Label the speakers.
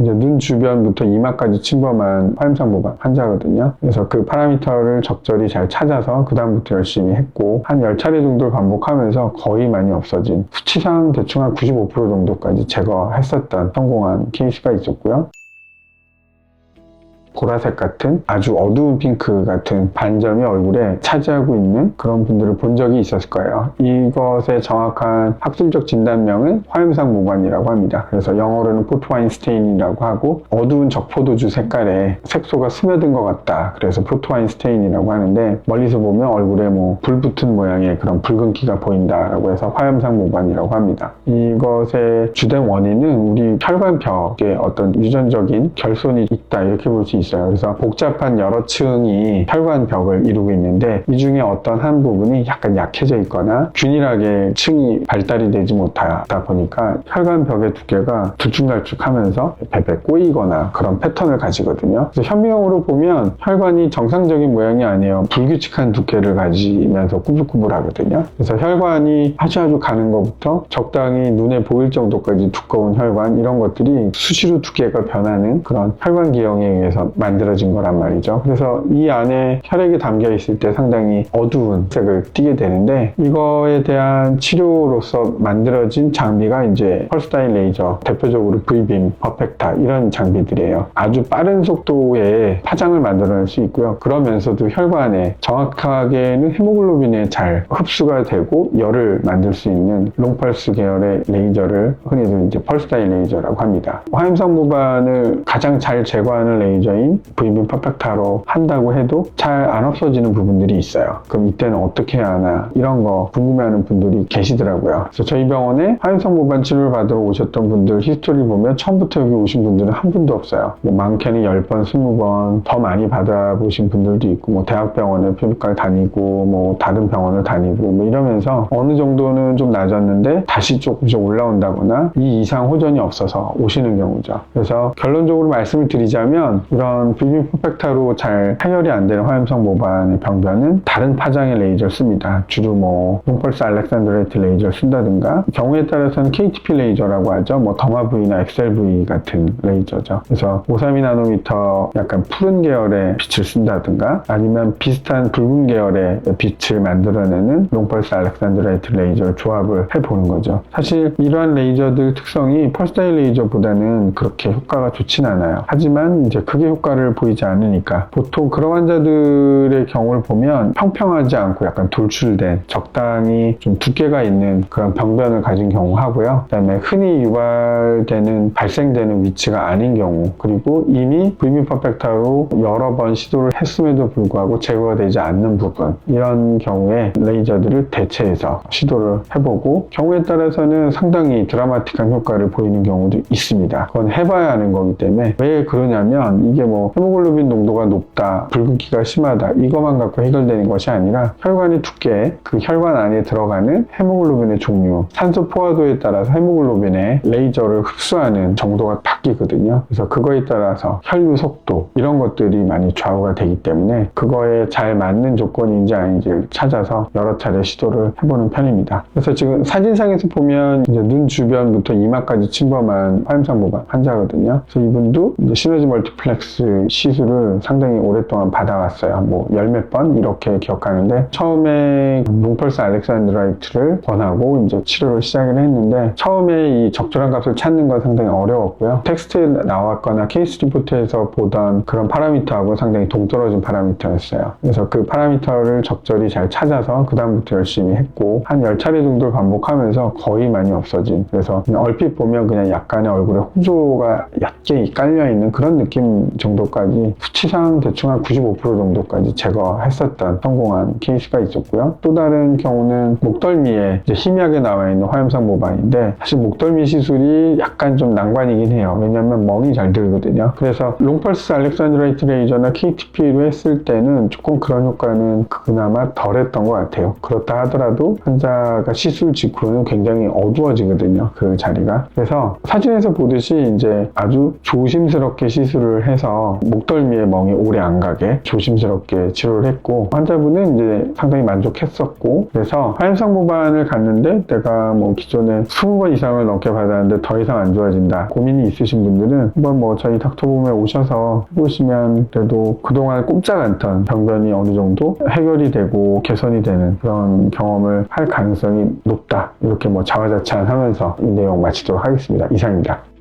Speaker 1: 이제 눈 주변부터 이마까지 침범한 화염상 모발 환자거든요. 그래서 그 파라미터를 적절히 잘 찾아서 그 다음부터 열심히 했고 한 10차례 정도를 반복하면서 거의 많이 없어진, 수치상 대충 한 95% 정도까지 제거했었던 성공한 케이스가 있었고요. 보라색 같은 아주 어두운 핑크 같은 반점이 얼굴에 차지하고 있는 그런 분들을 본 적이 있었을 거예요. 이것의 정확한 학술적 진단명은 화염상 모반이라고 합니다. 그래서 영어로는 포트와인스테인이라고 하고 어두운 적포도주 색깔에 색소가 스며든 것 같다. 그래서 포트와인스테인이라고 하는데 멀리서 보면 얼굴에 뭐 불붙은 모양의 그런 붉은기가 보인다라고 해서 화염상 모반이라고 합니다. 이것의 주된 원인은 우리 혈관벽에 어떤 유전적인 결손이 있다 이렇게 볼 수 있어요. 그래서 복잡한 여러 층이 혈관벽을 이루고 있는데 이 중에 어떤 한 부분이 약간 약해져 있거나 균일하게 층이 발달이 되지 못하다 보니까 혈관벽의 두께가 들쭉날쭉하면서 베베 꼬이거나 그런 패턴을 가지거든요. 그래서 현미경으로 보면 혈관이 정상적인 모양이 아니에요. 불규칙한 두께를 가지면서 꾸불꾸불하거든요. 그래서 혈관이 아주 가는 것부터 적당히 눈에 보일 정도까지 두꺼운 혈관, 이런 것들이 수시로 두께가 변하는 그런 혈관 기형에 의해서 만들어진 거란 말이죠. 그래서 이 안에 혈액이 담겨 있을 때 상당히 어두운 색을 띠게 되는데 이거에 대한 치료로서 만들어진 장비가 이제 펄스다인 레이저, 대표적으로 V빔, 퍼펙타 이런 장비들이에요. 아주 빠른 속도의 파장을 만들어낼 수 있고요. 그러면서도 혈관에 정확하게는 헤모글로빈에 잘 흡수가 되고 열을 만들 수 있는 롱펄스 계열의 레이저를 흔히들 이제 펄스다인 레이저라고 합니다. 화염상 모반을 가장 잘 제거하는 레이저인 V빔 퍼펙타로 한다고 해도 잘 안 없어지는 부분들이 있어요. 그럼 이때는 어떻게 해야 하나, 이런 거 궁금해하는 분들이 계시더라고요. 그래서 저희 병원에 화염상 모반 치료를 받으러 오셨던 분들 히스토리를 보면 처음부터 여기 오신 분들은 한 분도 없어요. 뭐 많게는 10번, 20번 더 많이 받아보신 분들도 있고, 뭐 대학병원에 피부과를 다니고 뭐 다른 병원을 다니고 뭐 이러면서 어느 정도는 좀 낮았는데 다시 조금씩 올라온다거나 이 이상 호전이 없어서 오시는 경우죠. 그래서 결론적으로 말씀을 드리자면 이런 V빔 퍼펙타로 잘 해결이 안 되는 화염상 모반의 병변은 다른 파장의 레이저를 씁니다. 주로 뭐 롱펄스 알렉산드라이트 레이저를 쓴다든가, 경우에 따라서는 KTP 레이저라고 하죠. 뭐 더마V나 XLV 같은 레이저죠. 그래서 532나노미터 약간 푸른 계열의 빛을 쓴다든가, 아니면 비슷한 붉은 계열의 빛을 만들어내는 롱펄스 알렉산드라이트 레이저를 조합을 해보는 거죠. 사실 이러한 레이저들 특성이 펄스다인 레이저보다는 그렇게 효과가 좋진 않아요. 하지만 이제 크게 효과를 보이지 않으니까 보통 그런 환자들의 경우를 보면 평평하지 않고 약간 돌출된 적당히 좀 두께가 있는 그런 병변을 가진 경우 하고요. 그 다음에 흔히 유발되는 발생되는 위치가 아닌 경우, 그리고 이미 V빔 퍼펙타로 여러 번 시도를 했음에도 불구하고 제거가 되지 않는 부분, 이런 경우에 레이저들을 대체해서 시도를 해보고 경우에 따라서는 상당히 드라마틱한 효과를 보이는 경우도 있습니다. 그건 해봐야 하는 거기 때문에. 왜 그러냐면 이게 뭐 헤모글로빈 농도가 높다, 붉은기가 심하다 이것만 갖고 해결되는 것이 아니라 혈관의 두께, 그 혈관 안에 들어가는 헤모글로빈의 종류, 산소 포화도에 따라서 헤모글로빈의 레이저를 흡수하는 정도가 바뀌거든요. 그래서 그거에 따라서 혈류 속도 이런 것들이 많이 좌우가 되기 때문에 그거에 잘 맞는 조건인지 아닌지를 찾아서 여러 차례 시도를 해보는 편입니다. 그래서 지금 사진상에서 보면 이제 눈 주변부터 이마까지 침범한 화염상 모반 환자거든요. 그래서 이분도 이제 시너지 멀티플렉스 시술을 상당히 오랫동안 받아왔어요. 뭐 열 몇 번 이렇게 기억하는데, 처음에 롱펄스 알렉산드라이트를 권하고 이제 치료를 시작을 했는데 처음에 이 적절한 값을 찾는 건 상당히 어려웠고요. 텍스트에 나왔거나 케이스 리포트에서 보던 그런 파라미터하고 상당히 동떨어진 파라미터였어요. 그래서 그 파라미터를 적절히 잘 찾아서 그 다음부터 열심히 했고 한 10차례 정도를 반복하면서 거의 많이 없어진, 그래서 그냥 얼핏 보면 그냥 약간의 얼굴에 홍조가 얕게 깔려있는 그런 느낌 정도까지 수치상 대충 한 95% 정도까지 제거했었던 성공한 케이스가 있었고요. 또 다른 경우는 목덜미에 이제 희미하게 나와 있는 화염상 모반인데, 사실 목덜미 시술이 약간 좀 난관이긴 해요. 왜냐하면 멍이 잘 들거든요. 그래서 롱펄스 알렉산드라이트 레이저나 KTP로 했을 때는 조금 그런 효과는 그나마 덜했던 것 같아요. 그렇다 하더라도 환자가 시술 직후는 굉장히 어두워지거든요, 그 자리가. 그래서 사진에서 보듯이 이제 아주 조심스럽게 시술을 해서 해서 목덜미에 멍이 오래 안 가게 조심스럽게 치료를 했고, 환자분은 이제 상당히 만족했었고, 그래서 화염상무반을 갔는데 내가 뭐 기존에 20번 이상을 넘게 받았는데 더 이상 안 좋아진다, 고민이 있으신 분들은 한번 뭐 저희 닥터봄에 오셔서 해보시면 그래도 그동안 꼼짝 않던 병변이 어느 정도 해결이 되고 개선이 되는 그런 경험을 할 가능성이 높다, 이렇게 뭐 자화자찬하면서 이 내용 마치도록 하겠습니다. 이상입니다.